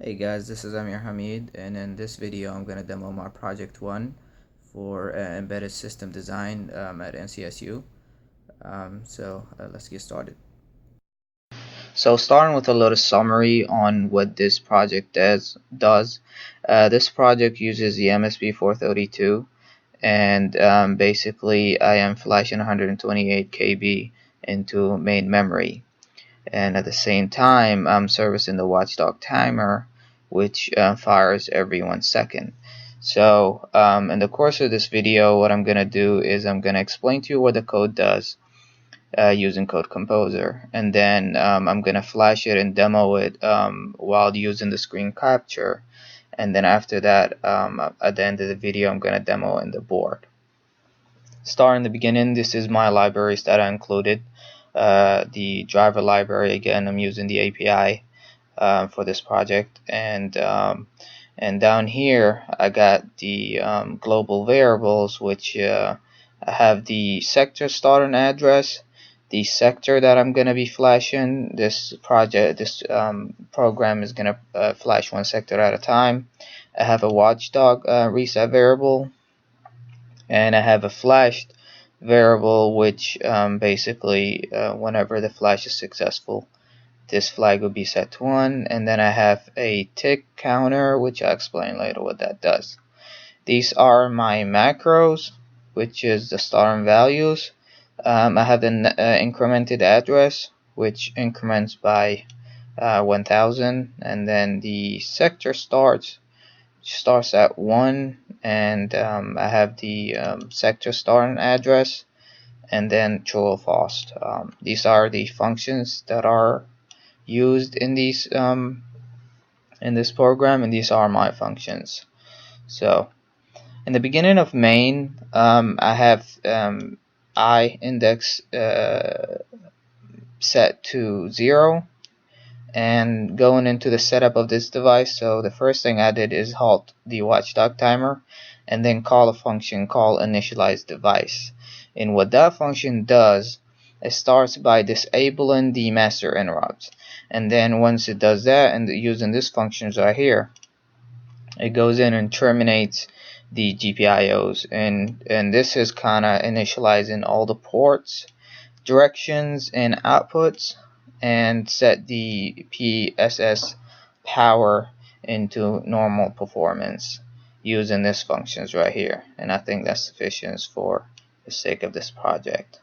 Hey guys, this is Amr Hamied, and in this video I'm going to demo my project 1 for embedded system design at NCSU. Let's get started. So starting with a little summary on what this project does. This project uses the MSP432, and basically I am flashing 128 KB into main memory, and at the same time I'm servicing the watchdog timer, which fires every 1 second. So in the course of this video, what I'm gonna do is I'm gonna explain to you what the code does using Code Composer, and then I'm gonna flash it and demo it while using the screen capture, and then after that at the end of the video I'm gonna demo in the board. Start in the beginning. This is my libraries that I included. The driver library, again, I'm using the API for this project, and down here I got the global variables, which I have the sector start and address, the sector that I'm gonna be flashing. This program is gonna flash one sector at a time. I have a watchdog reset variable, and I have a flashed variable, which basically whenever the flash is successful, this flag will be set to 1, and then I have a tick counter, which I'll explain later what that does. These are my macros, which is the start and values. I have an incremented address, which increments by 1000, and then the sector starts at 1, and I have the sector start and address, and then true or false. These are the functions that are used in this program, and these are my functions. So in the beginning of main, I have I index set to 0, and going into the setup of this device, so the first thing I did is halt the watchdog timer and then call a function called initialize device. And what that function does, it starts by disabling the master interrupts, and then once it does that, and using this functions right here, it goes in and terminates the GPIOs, and this is kind of initializing all the ports, directions, and outputs, and set the PSS power into normal performance using these functions right here, and I think that's sufficient for the sake of this project.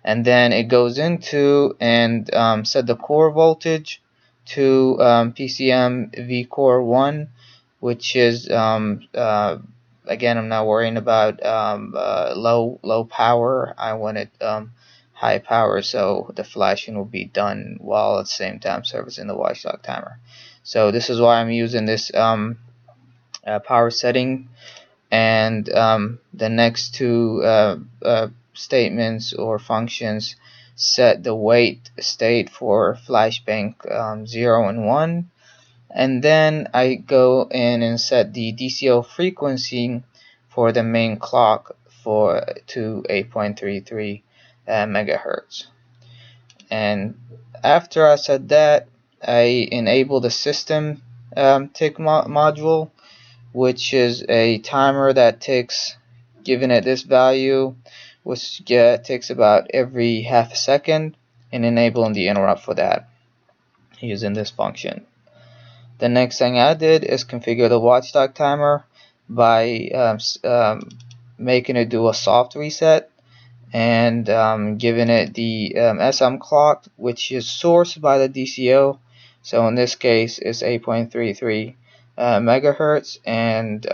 And then it goes into and set the core voltage to PCM V core 1, which is again, I'm not worrying about low power. I want it high power, so the flashing will be done while at the same time servicing the watchdog timer. So this is why I'm using this power setting, and the next two statements or functions set the wait state for flashbang 0 and 1, and then I go in and set the DCO frequency for the main clock to 8.33 megahertz. And after I set that, I enable the system tick module, which is a timer that ticks, given it this value, which ticks about every half a second, and enabling the interrupt for that using this function. The next thing I did is configure the watchdog timer by making it do a soft reset, and giving it the SM clock, which is sourced by the DCO. So in this case it's 8.33 megahertz, and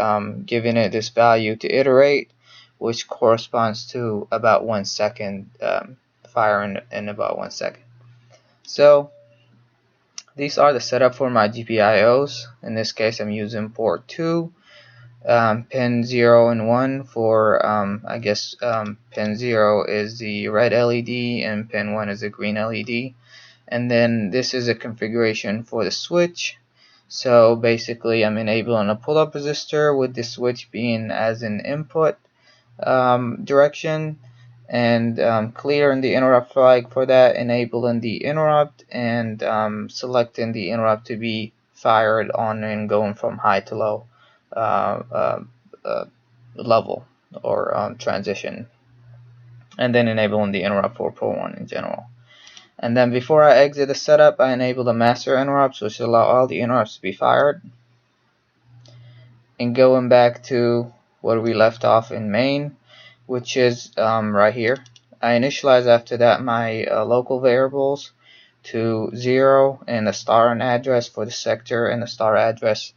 giving it this value to iterate, which corresponds to about 1 second, firing in about 1 second. So these are the setup for my GPIOs. In this case I'm using port 2, pin 0 and 1 for I guess pin 0 is the red LED and pin 1 is the green LED, and then this is a configuration for the switch. So basically I'm enabling a pull-up resistor with the switch being as an input direction, and clearing the interrupt flag for that, enabling the interrupt, and selecting the interrupt to be fired on and going from high to low uh, uh, uh, level or transition, and then enabling the interrupt for port 1 in general. And then before I exit the setup, I enable the master interrupts, which allow all the interrupts to be fired. And going back to where we left off in main, which is right here, I initialize after that my local variables to 0 and the star and address for the sector and the star address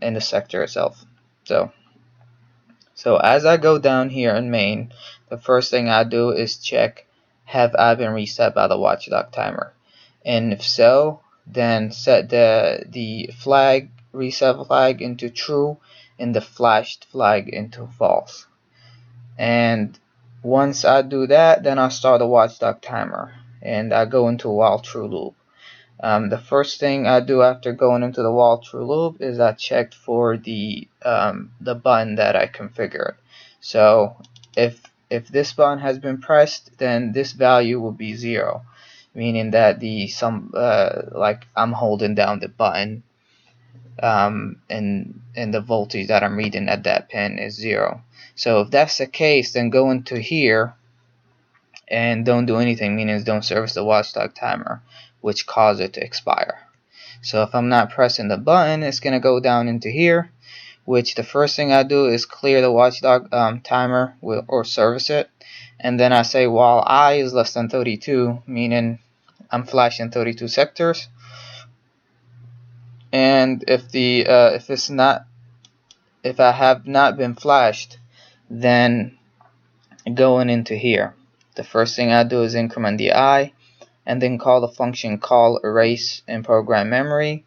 in the sector itself. So as I go down here in main, the first thing I do is check, have I been reset by the watchdog timer? And if so, then set the flag, reset flag into true and the flashed flag into false. And once I do that, then I start the watchdog timer and I go into a while true loop. The first thing I do after going into the while true loop is I checked for the button that I configured. So if this button has been pressed, then this value will be 0, meaning that like I'm holding down the button, and the voltage that I'm reading at that pin is 0. So if that's the case, then go into here and don't do anything, meaning don't service the watchdog timer, which caused it to expire. So if I'm not pressing the button, it's going to go down into here, which the first thing I do is clear the watchdog timer or service it. And then I say while I is less than 32, meaning I'm flashing 32 sectors. And if I have not been flashed, then going into here, the first thing I do is increment the I, and then call the function call erase in program memory,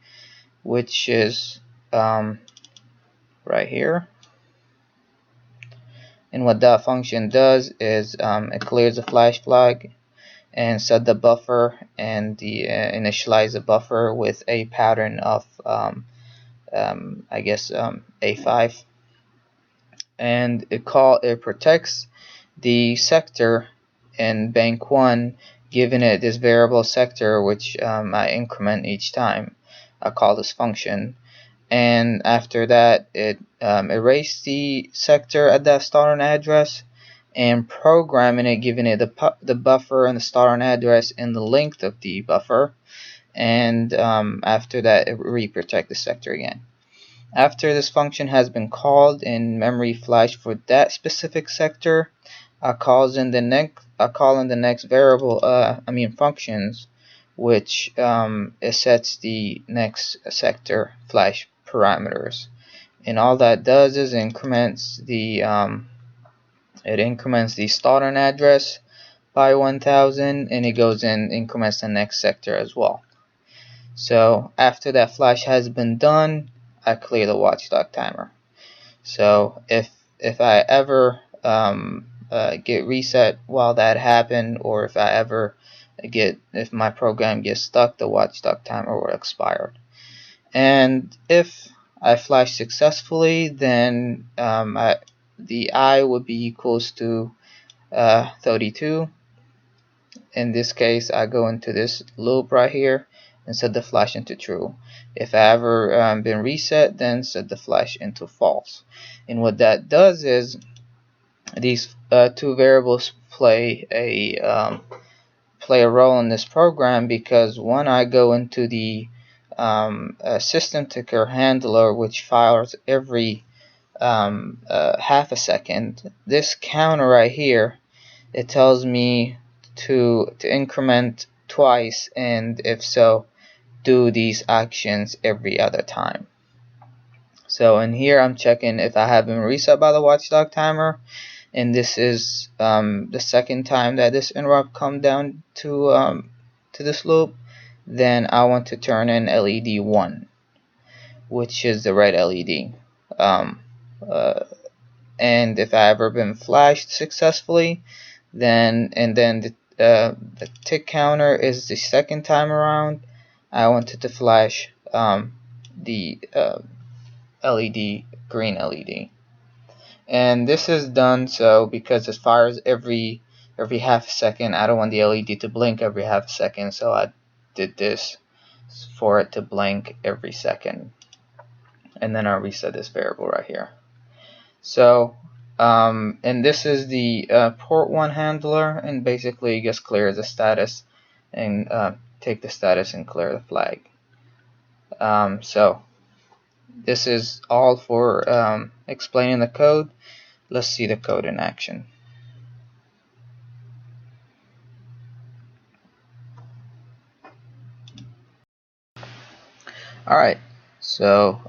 which is right here. And what that function does is it clears the flash flag and set the buffer and initialize the buffer with a pattern of I guess A5, and it protects the sector in bank 1, giving it this variable sector, which I increment each time I call this function. And after that, it erased the sector at that start and address and programming it, giving it the buffer and the start and address and the length of the buffer. And after that, it reprotect the sector again. After this function has been called in memory flash for that specific sector, I call in the next variable, functions, which it sets the next sector flash parameters. And all that does is increments the starting address by 1000, and it goes in increments the next sector as well. So after that flash has been done, I clear the watchdog timer. So if I ever get reset while that happened, or if my program gets stuck, the watchdog timer will expire. And if I flash successfully, then the I would be equals to 32. In this case, I go into this loop right here and set the flash into true. If I ever been reset, then set the flash into false. And what that does is these two variables play a role in this program, because when I go into the system ticker handler, which fires every half a second, this counter right here, it tells me to increment twice, and if so, do these actions every other time. So in here I'm checking if I have been reset by the watchdog timer, and this is the second time that this interrupt come down to this loop. Then I want to turn in LED 1, which is the red LED. And if I ever been flashed successfully, then the tick counter is the second time around. I wanted to flash the LED, green LED, and this is done so because it fires every half a second. I don't want the LED to blink every half a second, so I did this for it to blink every second. And then I'll reset this variable right here. So and this is the port 1 handler, and basically just clear the status and take the status and clear the flag. So this is all for explaining the code. Let's see the code in action. Alright, so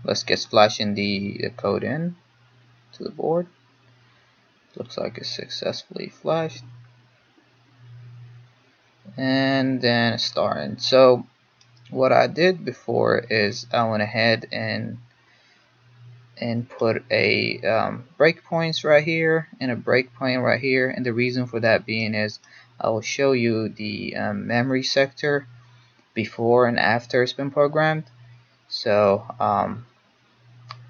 let's get splashing the code in to the board. Looks like it's successfully flashed. And then starting. So what I did before is I went ahead and put a breakpoints right here and a breakpoint right here, and the reason for that being is I will show you the memory sector before and after it's been programmed. So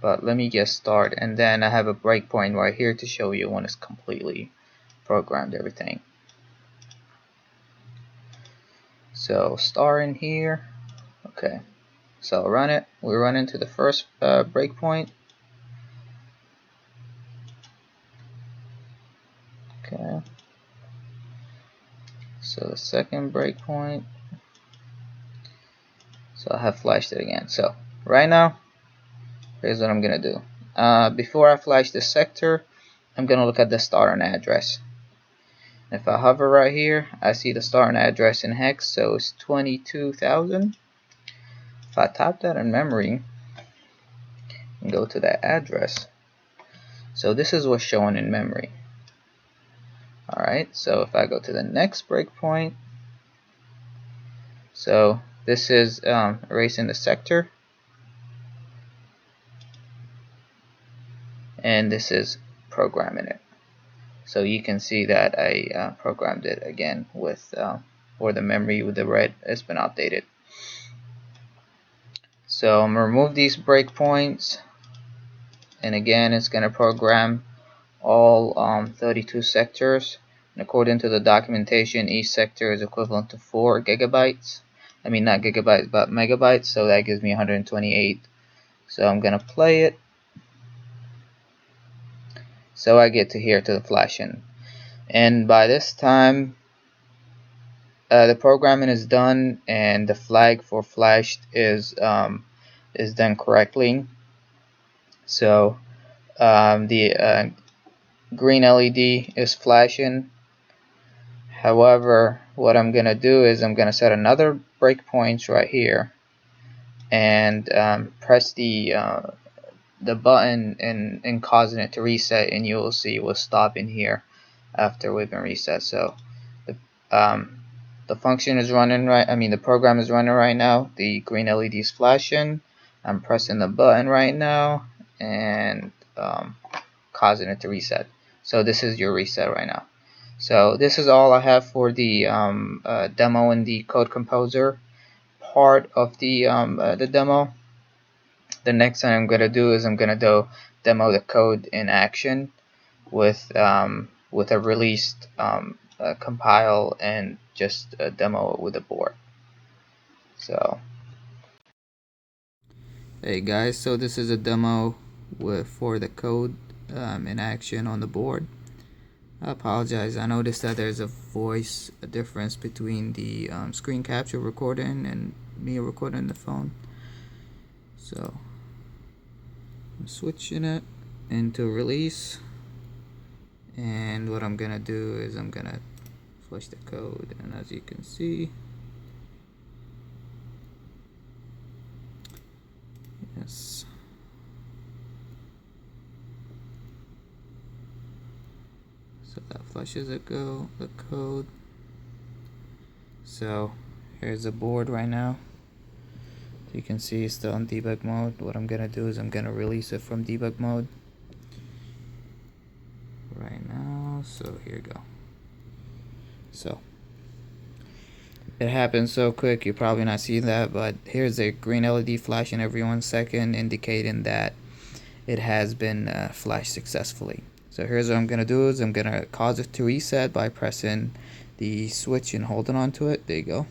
but let me get started, and then I have a breakpoint right here to show you when it's completely programmed everything. So starting here, okay, so run it. We run into the first breakpoint. Okay, so the second breakpoint. So I have flashed it again. So right now, here's what I'm gonna do. Before I flash the sector, I'm gonna look at the starting address. If I hover right here, I see the starting address in hex, so it's 22,000. If I type that in memory and go to that address, so this is what's showing in memory. Alright, so if I go to the next breakpoint, so this is erasing the sector, and this is programming it. So you can see that I programmed it again with where the memory with the red has been updated. So I'm going to remove these breakpoints, and again it's going to program all 32 sectors. And according to the documentation, each sector is equivalent to 4 gigabytes. I mean not gigabytes but megabytes, so that gives me 128. So I'm going to play it. So I get to here to the flashing, and by this time the programming is done and the flag for flashed is done correctly. So the green LED is flashing. However, what I'm gonna do is I'm gonna set another breakpoint right here and press the button and causing it to reset, and you will see it will stop in here after we've been reset. So the function is running right, the program is running right now. The green LED is flashing. I'm pressing the button right now and causing it to reset. So this is your reset right now. So this is all I have for the demo and the code composer part of the demo. The next thing I'm going to do is I'm going to demo the code in action with a released compile and just demo it with a board. So hey guys, so this is a demo for the code in action on the board. I apologize, I noticed that there's a voice difference between the screen capture recording and me recording the phone. So I'm switching it into release, and what I'm gonna do is I'm gonna flash the code, and as you can see, yes, so that flashes the code. So here's the board right now. So you can see it's still in debug mode. What I'm gonna do is I'm gonna release it from debug mode right now. So here you go. So it happens so quick, you're probably not seeing that, but here's a green LED flashing every 1 second, indicating that it has been flashed successfully. So here's what I'm gonna do is I'm gonna cause it to reset by pressing the switch and holding onto it. There you go.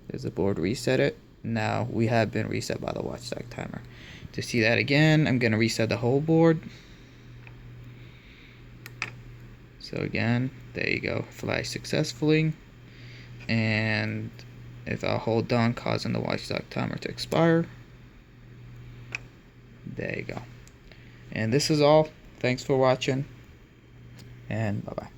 There's the board reset it. Now we have been reset by the watchdog timer. To see that again, I'm going to reset the whole board. So again, there you go, flash successfully. And if I hold down, causing the watchdog timer to expire. There you go. And this is all. Thanks for watching, and bye-bye.